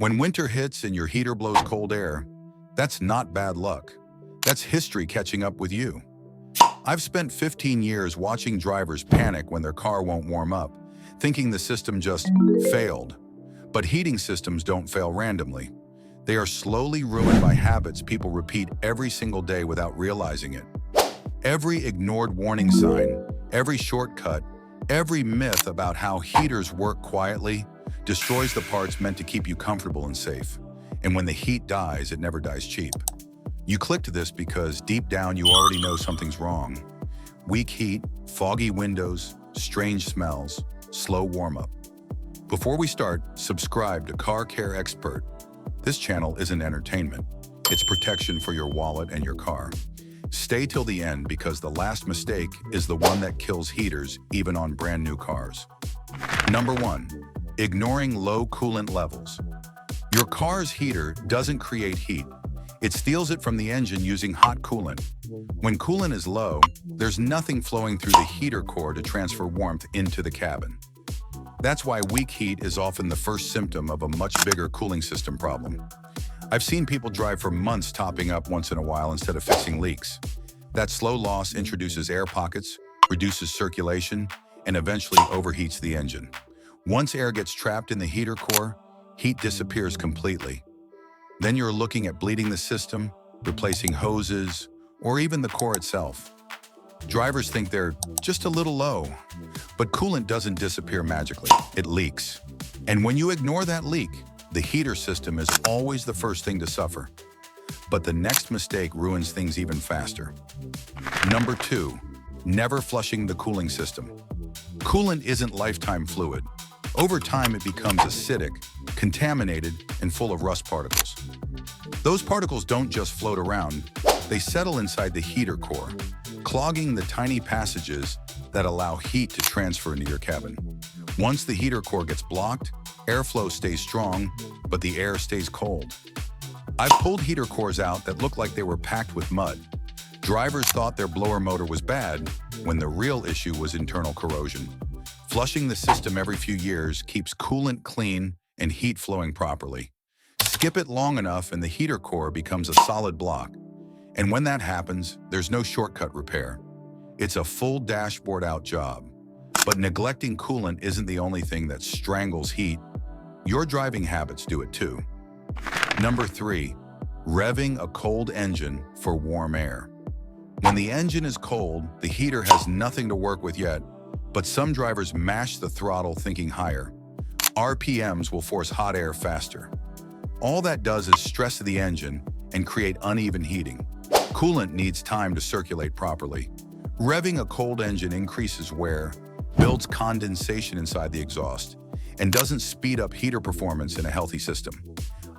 When winter hits and your heater blows cold air, that's not bad luck. That's history catching up with you. I've spent 15 years watching drivers panic when their car won't warm up, thinking the system just failed. But heating systems don't fail randomly. They are slowly ruined by habits people repeat every single day without realizing it. Every ignored warning sign, every shortcut, every myth about how heaters work quietly destroys the parts meant to keep you comfortable and safe. And when the heat dies, it never dies cheap. You clicked this because deep down you already know something's wrong. Weak heat, foggy windows, strange smells, slow warm-up. Before we start, subscribe to Car Care Xpert. This channel isn't entertainment. It's protection for your wallet and your car. Stay till the end because the last mistake is the one that kills heaters even on brand new cars. Number 1. Ignoring low coolant levels. Your car's heater doesn't create heat. It steals it from the engine using hot coolant. When coolant is low, there's nothing flowing through the heater core to transfer warmth into the cabin. That's why weak heat is often the first symptom of a much bigger cooling system problem. I've seen people drive for months topping up once in a while instead of fixing leaks. That slow loss introduces air pockets, reduces circulation, and eventually overheats the engine. Once air gets trapped in the heater core, heat disappears completely. Then you're looking at bleeding the system, replacing hoses, or even the core itself. Drivers think they're just a little low, but coolant doesn't disappear magically, it leaks. And when you ignore that leak, the heater system is always the first thing to suffer. But the next mistake ruins things even faster. Number 2, never flushing the cooling system. Coolant isn't lifetime fluid. Over time, it becomes acidic, contaminated, and full of rust particles. Those particles don't just float around, they settle inside the heater core, clogging the tiny passages that allow heat to transfer into your cabin. Once the heater core gets blocked, airflow stays strong, but the air stays cold. I've pulled heater cores out that looked like they were packed with mud. Drivers thought their blower motor was bad, when the real issue was internal corrosion. Flushing the system every few years keeps coolant clean and heat flowing properly. Skip it long enough and the heater core becomes a solid block. And when that happens, there's no shortcut repair. It's a full dashboard out job. But neglecting coolant isn't the only thing that strangles heat. Your driving habits do it too. Number 3, revving a cold engine for warm air. When the engine is cold, the heater has nothing to work with yet, but some drivers mash the throttle thinking higher. RPMs will force hot air faster. All that does is stress the engine and create uneven heating. Coolant needs time to circulate properly. Revving a cold engine increases wear, builds condensation inside the exhaust, and doesn't speed up heater performance in a healthy system.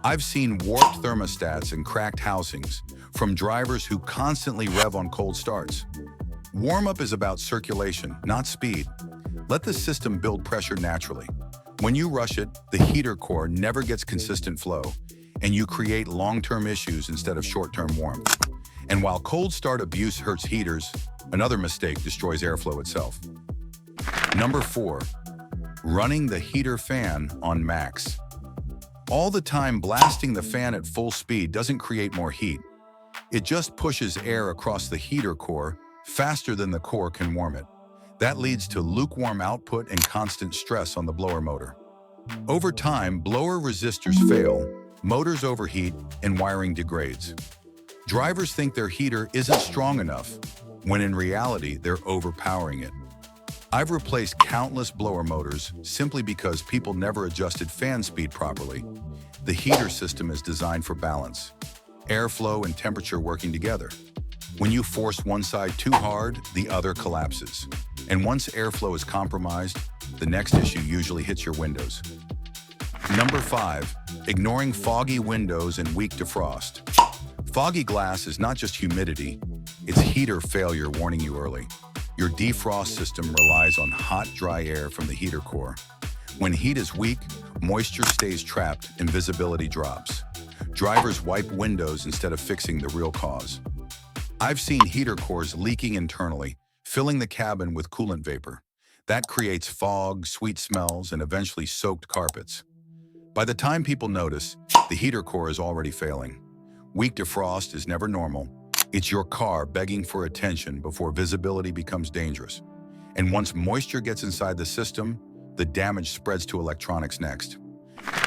I've seen warped thermostats and cracked housings from drivers who constantly rev on cold starts. Warm-up is about circulation, not speed. Let the system build pressure naturally. When you rush it, the heater core never gets consistent flow, and you create long-term issues instead of short-term warmth. And while cold start abuse hurts heaters, another mistake destroys airflow itself. Number 4, running the heater fan on max. All the time blasting the fan at full speed doesn't create more heat. It just pushes air across the heater core faster than the core can warm it. That leads to lukewarm output and constant stress on the blower motor. Over time, blower resistors fail, motors overheat, and wiring degrades. Drivers think their heater isn't strong enough, when in reality, they're overpowering it. I've replaced countless blower motors simply because people never adjusted fan speed properly. The heater system is designed for balance, airflow and temperature working together. When you force one side too hard, the other collapses. And once airflow is compromised, the next issue usually hits your windows. Number 5, ignoring foggy windows and weak defrost. Foggy glass is not just humidity, it's heater failure warning you early. Your defrost system relies on hot, dry air from the heater core. When heat is weak, moisture stays trapped and visibility drops. Drivers wipe windows instead of fixing the real cause. I've seen heater cores leaking internally, filling the cabin with coolant vapor. That creates fog, sweet smells, and eventually soaked carpets. By the time people notice, the heater core is already failing. Weak defrost is never normal. It's your car begging for attention before visibility becomes dangerous. And once moisture gets inside the system, the damage spreads to electronics next.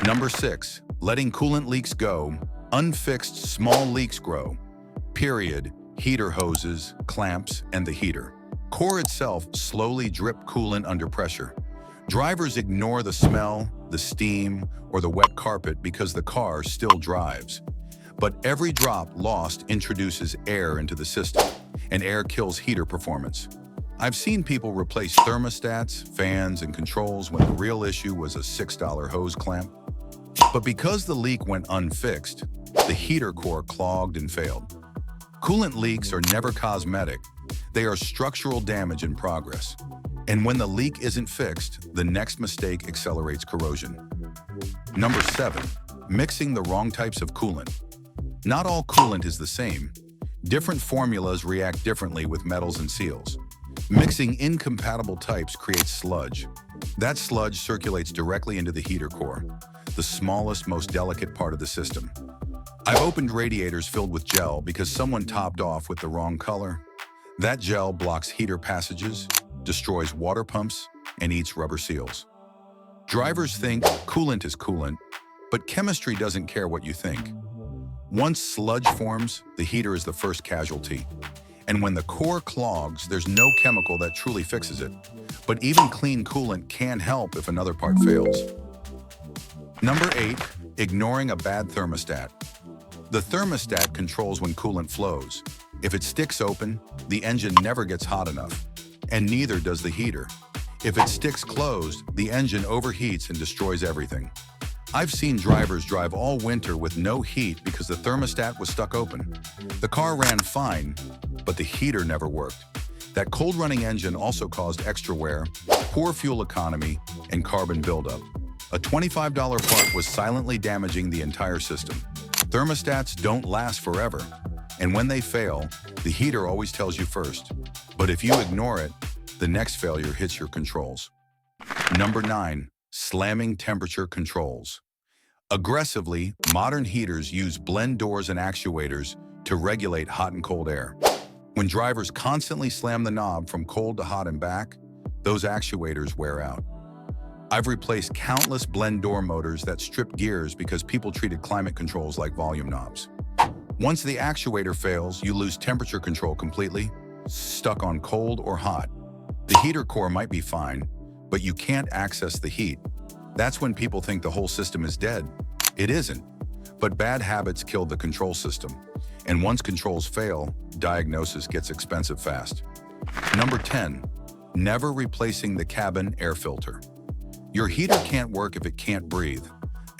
Number 6, letting coolant leaks go. Unfixed small leaks grow. Period. Heater hoses, clamps, and the heater core itself slowly drip coolant under pressure. Drivers ignore the smell, the steam, or the wet carpet because the car still drives. But every drop lost introduces air into the system, and air kills heater performance. I've seen people replace thermostats, fans, and controls when the real issue was a $6 hose clamp. But because the leak went unfixed, the heater core clogged and failed. Coolant leaks are never cosmetic. They are structural damage in progress. And when the leak isn't fixed, the next mistake accelerates corrosion. Number 7, mixing the wrong types of coolant. Not all coolant is the same. Different formulas react differently with metals and seals. Mixing incompatible types creates sludge. That sludge circulates directly into the heater core, the smallest, most delicate part of the system. I've opened radiators filled with gel because someone topped off with the wrong color. That gel blocks heater passages, destroys water pumps, and eats rubber seals. Drivers think coolant is coolant, but chemistry doesn't care what you think. Once sludge forms, the heater is the first casualty. And when the core clogs, there's no chemical that truly fixes it. But even clean coolant can help if another part fails. Number 8, ignoring a bad thermostat. The thermostat controls when coolant flows. If it sticks open, the engine never gets hot enough, and neither does the heater. If it sticks closed, the engine overheats and destroys everything. I've seen drivers drive all winter with no heat because the thermostat was stuck open. The car ran fine, but the heater never worked. That cold-running engine also caused extra wear, poor fuel economy, and carbon buildup. A $25 part was silently damaging the entire system. Thermostats don't last forever, and when they fail, the heater always tells you first. But if you ignore it, the next failure hits your controls. Number 9, slamming temperature controls. Aggressively, modern heaters use blend doors and actuators to regulate hot and cold air. When drivers constantly slam the knob from cold to hot and back, those actuators wear out. I've replaced countless blend door motors that stripped gears because people treated climate controls like volume knobs. Once the actuator fails, you lose temperature control completely, stuck on cold or hot. The heater core might be fine, but you can't access the heat. That's when people think the whole system is dead. It isn't, but bad habits kill the control system. And once controls fail, diagnosis gets expensive fast. Number 10, never replacing the cabin air filter. Your heater can't work if it can't breathe.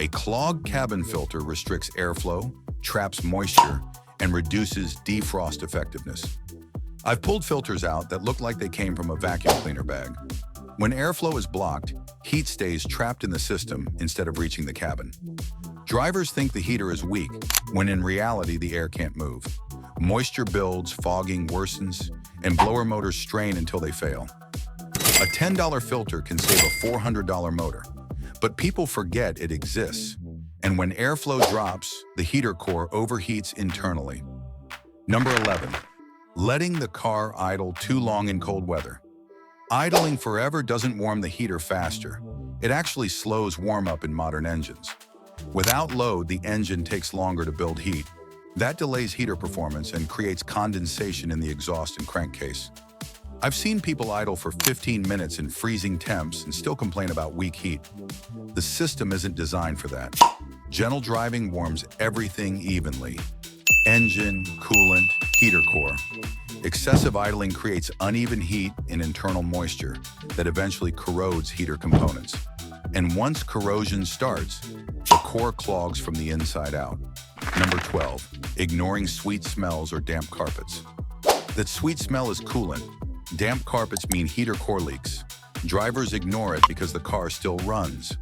A clogged cabin filter restricts airflow, traps moisture, and reduces defrost effectiveness. I've pulled filters out that look like they came from a vacuum cleaner bag. When airflow is blocked, heat stays trapped in the system instead of reaching the cabin. Drivers think the heater is weak, when in reality the air can't move. Moisture builds, fogging worsens, and blower motors strain until they fail. A $10 filter can save a $400 motor, but people forget it exists. And when airflow drops, the heater core overheats internally. Number 11, letting the car idle too long in cold weather. Idling forever doesn't warm the heater faster. It actually slows warm-up in modern engines. Without load, the engine takes longer to build heat. That delays heater performance and creates condensation in the exhaust and crankcase. I've seen people idle for 15 minutes in freezing temps and still complain about weak heat. The system isn't designed for that. Gentle driving warms everything evenly. Engine, coolant, heater core. Excessive idling creates uneven heat and internal moisture that eventually corrodes heater components. And once corrosion starts, the core clogs from the inside out. Number 12, ignoring sweet smells or damp carpets. That sweet smell is coolant. Damp carpets mean heater core leaks. Drivers ignore it because the car still runs.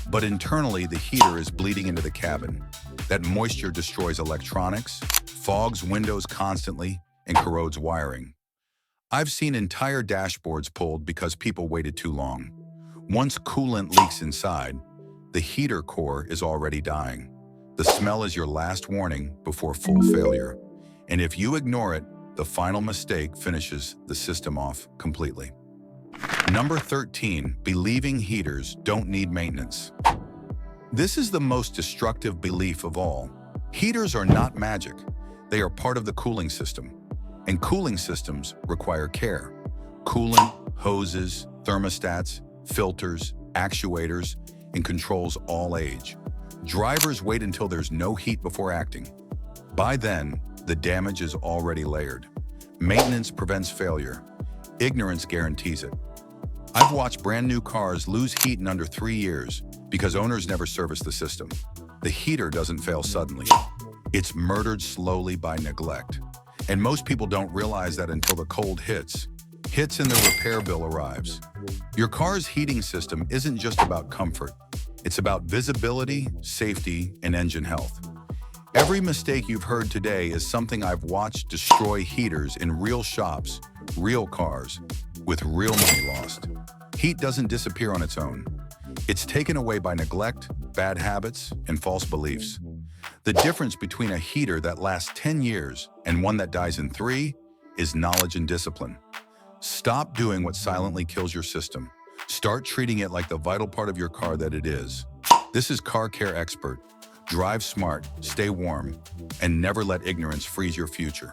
But internally, the heater is bleeding into the cabin. That moisture destroys electronics, fogs windows constantly, and corrodes wiring. I've seen entire dashboards pulled because people waited too long. Once coolant leaks inside, the the heater core is already dying. The smell is your last warning before full failure. And if you ignore it, the final mistake finishes the system off completely. Number 13, believing heaters don't need maintenance. This is the most destructive belief of all. Heaters are not magic. They are part of the cooling system. And cooling systems require care. Coolant, hoses, thermostats, filters, actuators, and controls all age. Drivers wait until there's no heat before acting. By then, the damage is already layered. Maintenance prevents failure. Ignorance guarantees it. I've watched brand new cars lose heat in under 3 years because owners never service the system. The heater doesn't fail suddenly. It's murdered slowly by neglect. And most people don't realize that until the cold hits and the repair bill arrives. Your car's heating system isn't just about comfort. It's about visibility, safety, and engine health. Every mistake you've heard today is something I've watched destroy heaters in real shops, real cars, with real money lost. Heat doesn't disappear on its own. It's taken away by neglect, bad habits, and false beliefs. The difference between a heater that lasts 10 years and one that dies in 3 is knowledge and discipline. Stop doing what silently kills your system. Start treating it like the vital part of your car that it is. This is Car Care Xpert. Drive smart, stay warm, and never let ignorance freeze your future.